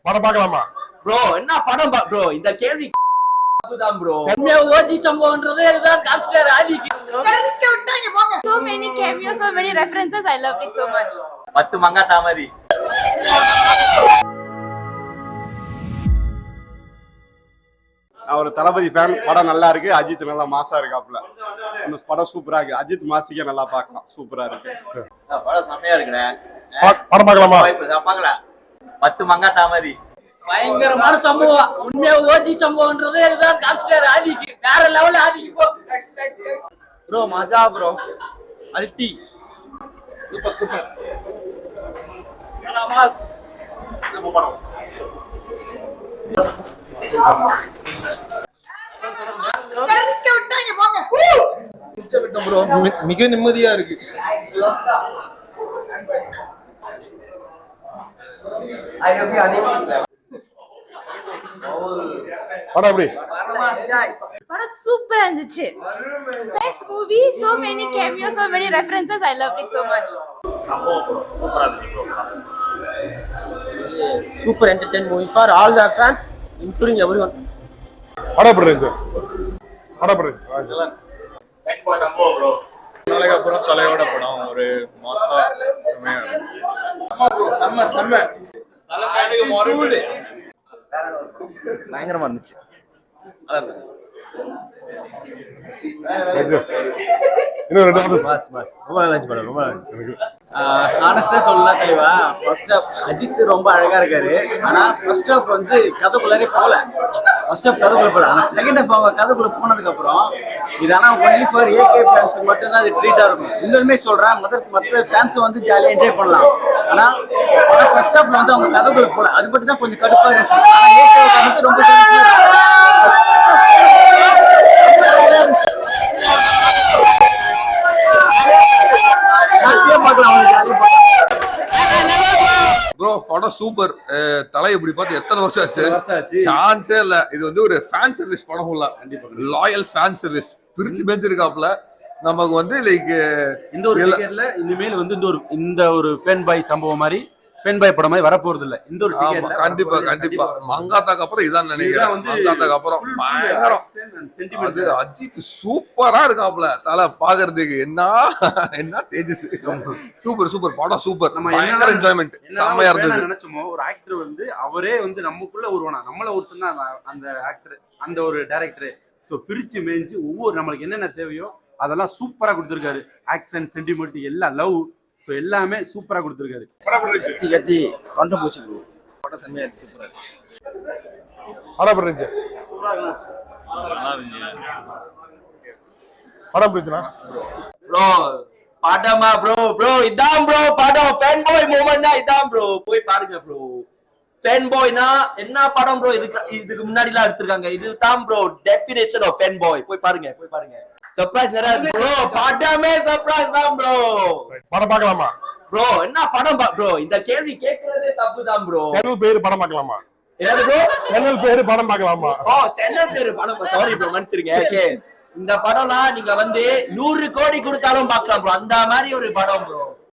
படம் பார்க்கலாமா ப்ரோ? என்ன படம் ப்ரோ? இந்த கேள்வி தான் ப்ரோ. ஓஜி சம்பவம்ன்றது இதுதான் காமிச்சாரு ஆதிக்கு. So many cameos, so many references. I loved it so much. 10 மங்கா தாமதி. அவர் தளபதி ஃபேன். படம் நல்லா இருக்கு. அஜித் நல்லா மாசா இருக்காப்ல. இந்த படம் சூப்பரா இருக்கு. அஜித் மாசிக்க நல்லா பார்க்கலாம். சூப்பரா இருக்கு. படம் செமையா இருக்குண்ணே. படம் பார்க்கலாமா? பார்க்கலாம். 10 மங்கா தாமதி. பயங்கரமான சம்பவம். உண்மையா ஓஜி சம்பவம்ன்றது இதுதான் காமிச்சாரு ஆதிக்கு. வேற லெவல் ஆதிக்கு போ. ப்ரோ மஜா ப்ரோ. அல்டி. Super super. மாஸ். நம்ம படம். மிக நிம்மதியா இருக்கு. படம் எப்படி? படம் சூப்பரா இருந்துச்சு. Best movie, so many cameos, so many references. I loved it so much. Super entertainment movie for all the fans, including everyone. படம் எப்படி இருந்துச்சு? படம் எப்படி இருந்துச்சு? நாளைக்கு அப்புறம் தலையோட படம் ஒரு மாசா செம்ம பயங்கரமா இருந்துச்சு. இன்னும் 2 நிமிஷம். ரொம்ப நல்லா படம். ரொம்ப ஆனஸ்டா சொல்லலாம் தெளிவா. ஃபர்ஸ்ட் ஹாஃப் அஜித் ரொம்ப அழகா இருக்காரு. ஆனா ஃபர்ஸ்ட் ஹாஃப் வந்து கதைக்குள்ளாரே போல. ஃபர்ஸ்ட் ஹாஃப் கதைக்குள்ள போல. ஆனா செகண்ட் ஹாஃப் அவங்க கதைக்குள்ள போனதுக்கு அப்புறம் இது ஆனா ஒன்லி ஃபார் ஏகே ஃபேன்ஸ் மட்டும் தான் இது ட்ரீட்டா இருக்கும். இன்னொருமே சொல்றேன், மற்ற ஃபேன்ஸ் வந்து ஜாலியா என்ஜாய் பண்ணலாம். ஆனா ஃபர்ஸ்ட் ஹாஃப்ல வந்து அவங்க கதைக்குள்ள போல. அது மட்டும் தான் கொஞ்சம் கடுப்பா இருந்துச்சு. ஆனா ஏகே வந்து ரொம்ப ப்ரோ படம் சூப்பர். தலை இப்படி பார்த்து எத்தனை வருஷம் ஆச்சு? சான்ஸே இல்ல. இது வந்து ஒரு ஃபேன் சர்வீஸ் படம் இல்ல, லாயல் ஃபேன் சர்வீஸ். பிரிச்சு மேஞ்சிருக்காப்ல. நமக்கு வந்து லைக் இந்த ஒரு டிக்கெட்ல இனிமேல் வந்து இந்த ஒரு ஃபேன் பாய் சம்பவம் மாதிரி ஃபேன் பாய் படம் மாதிரி வர போறது இல்ல. இந்த ஒரு டிக்கெட்ல கண்டிப்பா கண்டிப்பா மங்காத்தாக்கு அப்புறம் இதான் நினைக்கிறேன். மங்காத்தாக்கு அப்புறம் பயங்கரம். அது அஜித் சூப்பரா இருக்காப்ல. தலை பாக்குறதுக்கு என்ன தேஜஸ். சூப்பர் சூப்பர் படம் சூப்பர். பயங்கர என்ஜாய்மெண்ட். செம்மையா இருந்தது. நினைச்சோமோ ஒரு ஆக்டர் வந்து அவரே வந்து நமக்குள்ள ஒருவனா நம்மள ஒருத்தன் தான் அந்த ஆக்டர், அந்த ஒரு டைரக்டர். ஸோ பிரிச்சு மேய்ஞ்சு ஒவ்வொரு நம்மளுக்கு என்னென்ன தேவையோ அதெல்லாம் சூப்பரா கொடுத்துருக்காரு. ஆக்ஷன், சென்டிமெண்ட், எல்லாம் லவ், ஸோ எல்லாமே சூப்பரா கொடுத்துருக்காரு. கத்தி கத்தி கொண்டு போச்சு ப்ரோ. படம் செம்மையா இருக்கு. சூப்பரா இருக்கு. படம் எப்படி இருந்துச்சு? படம் பிடிச்சனா ப்ரோ? படமா ப்ரோ இதான் ப்ரோ படம். ஃபேன் பாய் மூமெண்ட்னா இதான் ப்ரோ. போய் பாருங்க ப்ரோ. ஃபேன் பாய்னா என்ன படம் ப்ரோ? இதுக்கு முன்னாடி எல்லாம் எடுத்திருக்காங்க. இதுதான் bro definition of fan boy. போய் பாருங்க. சர்ப்ரைஸ் நிறைய ப்ரோ. படமே சர்ப்ரைஸ் தான் ப்ரோ. படம் பார்க்கலாமா ப்ரோ? என்ன படம் ப்ரோ? இந்த கேள்வி கேக்குறதே தப்பு தான் ப்ரோ. சேனல் பேரு படம் பார்க்கலாமா? என்னது ப்ரோ? சேனல் பேரு படம் பார்க்கலாமா? சேனல் பேரு படம். சாரி ப்ரோ, மன்னிச்சிருங்க. ஓகே, இந்த படம்லாம் நீங்க வந்து 100 கோடி கொடுத்தாலும் பார்க்கலாம் ப்ரோ. அந்த மாதிரி ஒரு படம் ப்ரோ.